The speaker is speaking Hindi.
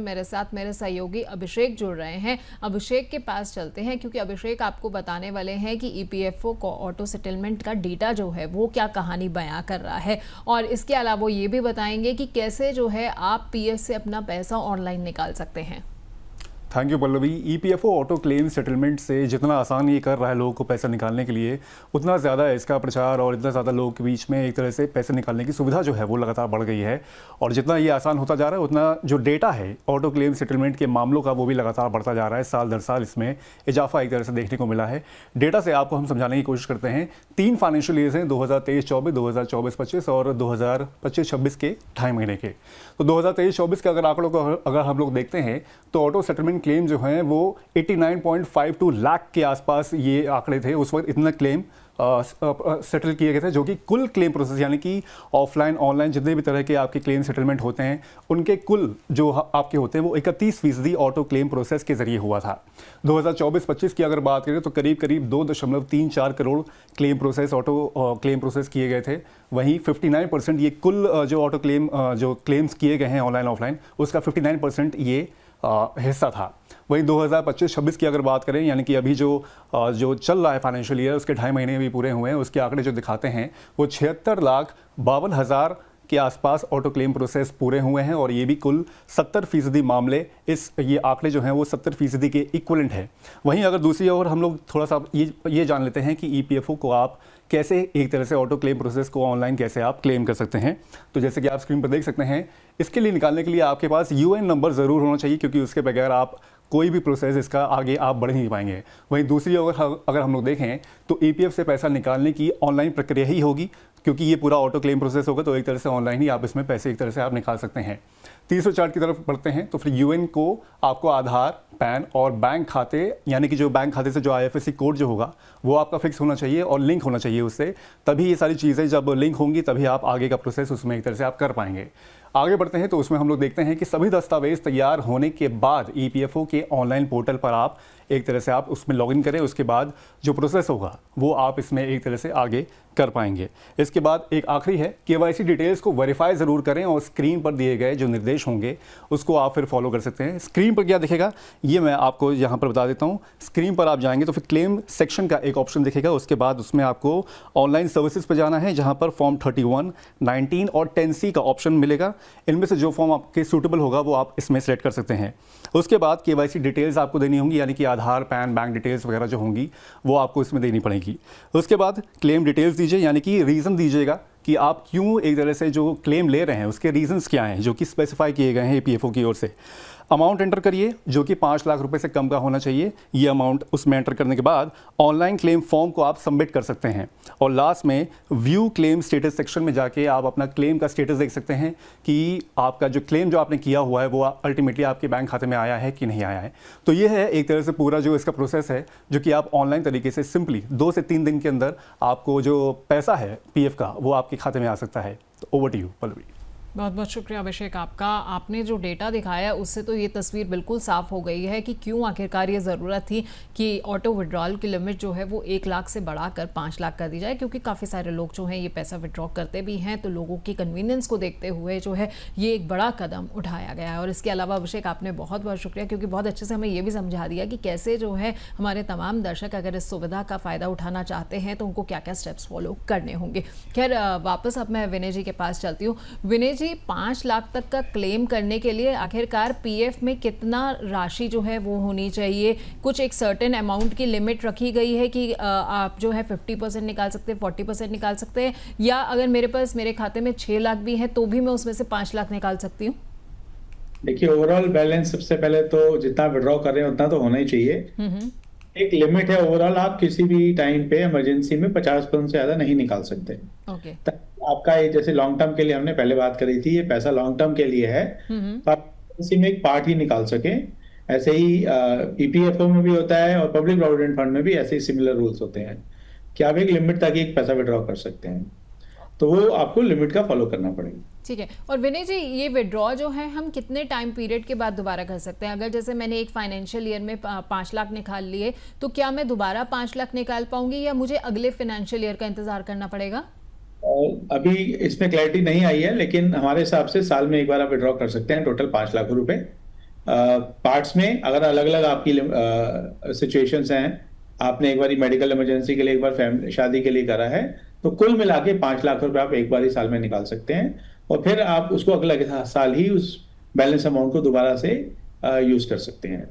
मेरे साथ मेरे सहयोगी अभिषेक जुड़ रहे हैं। अभिषेक के पास चलते हैं क्योंकि अभिषेक आपको बताने वाले हैं कि ईपीएफओ को ऑटो सेटलमेंट का डेटा जो है वो क्या कहानी बयां कर रहा है, और इसके अलावा वो ये भी बताएंगे कि कैसे जो है आप पीएफ से अपना पैसा ऑनलाइन निकाल सकते हैं। Thank you Pallavi. EPFO auto claim settlement से जितना आसान ये कर रहा है लोगों को पैसा निकालने के लिए, उतना ज़्यादा इसका प्रचार और इतना ज़्यादा लोगों के बीच में एक तरह से पैसे निकालने की सुविधा जो है वो लगातार बढ़ गई है। और जितना ये आसान होता जा रहा है उतना जो डेटा है ऑटो क्लेम सेटलमेंट के मामलों का वो भी लगातार बढ़ता जा रहा है। साल दर साल इसमें इजाफा एक तरह से देखने को मिला है। डेटा से आपको हम समझाने की कोशिश करते हैं। 3 फाइनेंशियल ईयर्स हैं, 2023-24, 2024-25 और 2025-26 के 2.5 महीने के। तो 2023-24 के अगर आंकड़ों को अगर हम लोग देखते हैं तो ऑटो सेटलमेंट क्लेम जो हैं वो 89.52 लाख के आसपास ये आंकड़े थे। उस वक्त इतना क्लेम सेटल किए गए थे, जो कि कुल क्लेम प्रोसेस यानी कि ऑफलाइन ऑनलाइन जितने भी तरह के आपके क्लेम सेटलमेंट होते हैं उनके कुल जो आपके होते हैं वो 31% ऑटो क्लेम प्रोसेस के जरिए हुआ था। 2024-25 की अगर बात करें तो करीब करीब 2.34 crore claim process auto claim process किए गए थे। वहीं 59% ये कुल जो ऑटो क्लेम जो क्लेम्स किए गए हैं ऑनलाइन ऑफलाइन उसका 59% ये हिस्सा था। वहीं 2025-26 की अगर बात करें यानी कि अभी जो चल रहा है फाइनेंशियल ईयर, उसके 2.5 महीने भी पूरे हुए हैं, उसके आंकड़े जो दिखाते हैं वो 76,52,000 के आसपास ऑटो क्लेम प्रोसेस पूरे हुए हैं। और ये भी कुल 70% मामले ये आंकड़े जो हैं वो 70% के इक्वलेंट है। वहीं अगर दूसरी ओर हम लोग थोड़ा सा ये जान लेते हैं कि ईपीएफओ को आप कैसे एक तरह से ऑटो क्लेम प्रोसेस को ऑनलाइन कैसे आप क्लेम कर सकते हैं। तो जैसे कि आप स्क्रीन पर देख सकते हैं, इसके लिए निकालने के लिए आपके पास यूएन नंबर ज़रूर होना चाहिए, क्योंकि उसके बगैर आप कोई भी प्रोसेस इसका आगे आप बढ़ नहीं पाएंगे। वहीं दूसरी अगर हम लोग देखें तो ईपीएफ से पैसा निकालने की ऑनलाइन प्रक्रिया ही होगी, क्योंकि ये पूरा ऑटो क्लेम प्रोसेस होगा तो एक तरह से ऑनलाइन ही आप इसमें पैसे एक तरह से आप निकाल सकते हैं। तीसरे चार्ट की तरफ बढ़ते हैं तो फिर यूएन को आपको आधार, पैन और बैंक खाते यानी कि जो बैंक खाते से जो आईएफएससी कोड जो होगा वो आपका फिक्स होना चाहिए और लिंक होना चाहिए उससे। तभी ये सारी चीज़ें जब लिंक होंगी तभी आप आगे का प्रोसेस उसमें एक तरह से आप कर पाएंगे। आगे बढ़ते हैं तो उसमें हम लोग देखते हैं कि सभी दस्तावेज तैयार होने के बाद ईपीएफओ के ऑनलाइन पोर्टल पर आप एक तरह से आप उसमें लॉगिन करें। उसके बाद जो प्रोसेस होगा वो आप इसमें एक तरह से आगे कर पाएंगे। इसके बाद एक आखिरी है, केवाईसी डिटेल्स को वेरीफाई ज़रूर करें और स्क्रीन पर दिए गए जो निर्देश होंगे उसको आप फिर फॉलो कर सकते हैं। स्क्रीन पर क्या दिखेगा ये मैं आपको यहाँ पर बता देता हूँ। स्क्रीन पर आप जाएंगे तो फिर क्लेम सेक्शन का एक ऑप्शन दिखेगा, उसके बाद उसमें आपको ऑनलाइन सर्विसेज पर जाना है, जहाँ पर फॉर्म 31, 19 और 10C का ऑप्शन मिलेगा। इनमें से जो फॉर्म आपके सूटेबल होगा वो आप इसमें सेलेक्ट कर सकते हैं। उसके बाद केवाईसी डिटेल्स आपको देनी होंगी, यानी कि आधार, पैन, बैंक डिटेल्स वगैरह जो होंगी वो आपको इसमें देनी पड़ेगी। उसके बाद क्लेम डिटेल्स दीजिए, यानी कि रीज़न दीजिएगा कि आप क्यों एक तरह से जो क्लेम ले रहे हैं उसके रीजंस क्या हैं जो कि स्पेसिफाई किए गए हैं ईपीएफओ की ओर से। अमाउंट एंटर करिए जो कि 5 लाख रुपए से कम का होना चाहिए। ये अमाउंट उसमें एंटर करने के बाद ऑनलाइन क्लेम फॉर्म को आप सबमिट कर सकते हैं और लास्ट में व्यू क्लेम स्टेटस सेक्शन में जाके आप अपना क्लेम का स्टेटस देख सकते हैं कि आपका जो क्लेम जो आपने किया हुआ है वो अल्टीमेटली आपके बैंक खाते में आया है कि नहीं आया है। तो ये है एक तरह से पूरा जो इसका प्रोसेस है जो कि आप ऑनलाइन तरीके से सिंपली 2 से 3 दिन के अंदर आपको जो पैसा है पीएफ का वो आपके खाते में आ सकता है। तो ओवर टू यू पल्लवी। बहुत बहुत शुक्रिया अभिषेक आपका। आपने जो डेटा दिखाया उससे तो ये तस्वीर बिल्कुल साफ हो गई है कि क्यों आखिरकार ये ज़रूरत थी कि ऑटो विड्रॉल की लिमिट जो है वो 1 लाख से बढ़ाकर 5 लाख कर दी जाए, क्योंकि काफ़ी सारे लोग जो हैं ये पैसा विड्रॉ करते भी हैं। तो लोगों की कन्वीनियंस को देखते हुए जो है ये एक बड़ा कदम उठाया गया है। और इसके अलावा अभिषेक आपने बहुत बहुत शुक्रिया, क्योंकि बहुत अच्छे से हमें ये भी समझा दिया कि कैसे जो है हमारे तमाम दर्शक अगर इस सुविधा का फ़ायदा उठाना चाहते हैं तो उनको क्या क्या स्टेप्स फॉलो करने होंगे। खैर वापस अब मैं विनय जी के पास चलती हूँ। विनय जी, 5 लाख तक का क्लेम करने के लिए आखिरकार पीएफ में कितना राशि जो है वो होनी चाहिए? कुछ एक सर्टेन अमाउंट की लिमिट रखी गई है कि आप जो है 50% निकाल सकते हैं, 40% निकाल सकते हैं, या अगर मेरे खाते में 6 लाख भी है तो भी मैं उसमें से 5 लाख निकाल सकती हूँ? देखिए, ओवरऑल बैलेंस सबसे पहले तो जितना विड्रॉ कर रहे हैं उतना तो होना ही चाहिए। एक लिमिट है ओवरऑल, आप किसी भी टाइम पे इमरजेंसी में 50% से ज्यादा नहीं निकाल सकते। ओके। आपका ये जैसे लॉन्ग टर्म के लिए हमने पहले बात करी थी, ये पैसा लॉन्ग टर्म के लिए है तो आप इसी में एक पार्ट ही निकाल सके। ऐसे ही ईपीएफओ में भी होता है और पब्लिक प्रोविडेंट फंड में भी ऐसे ही सिमिलर रूल्स होते हैं कि आप एक लिमिट तक एक पैसा विड्रॉ कर सकते हैं, तो वो आपको लिमिट का फॉलो करना पड़ेगा। ठीक है। और विनय जी, ये विड्रॉ जो है हम कितने टाइम पीरियड के बाद दोबारा कर सकते हैं? अगर जैसे मैंने एक फाइनेंशियल ईयर में 5 लाख निकाल लिए तो क्या मैं दोबारा 5 लाख निकाल पाऊंगी या मुझे अगले फाइनेंशियल ईयर का इंतजार करना पड़ेगा? अभी इसमें क्लैरिटी नहीं आई है, लेकिन हमारे हिसाब से साल में एक बार आप विड्रॉ कर सकते हैं टोटल 5 लाख रुपए। पार्ट्स में अगर अलग अलग आपकी सिचुएशंस हैं, आपने एक बार मेडिकल इमरजेंसी के लिए, एक बार शादी के लिए करा है, तो कुल मिला के 5 लाख रुपए आप एक बार ही साल में निकाल सकते हैं, और फिर आप उसको अगले साल ही उस बैलेंस अमाउंट को दोबारा से यूज कर सकते हैं।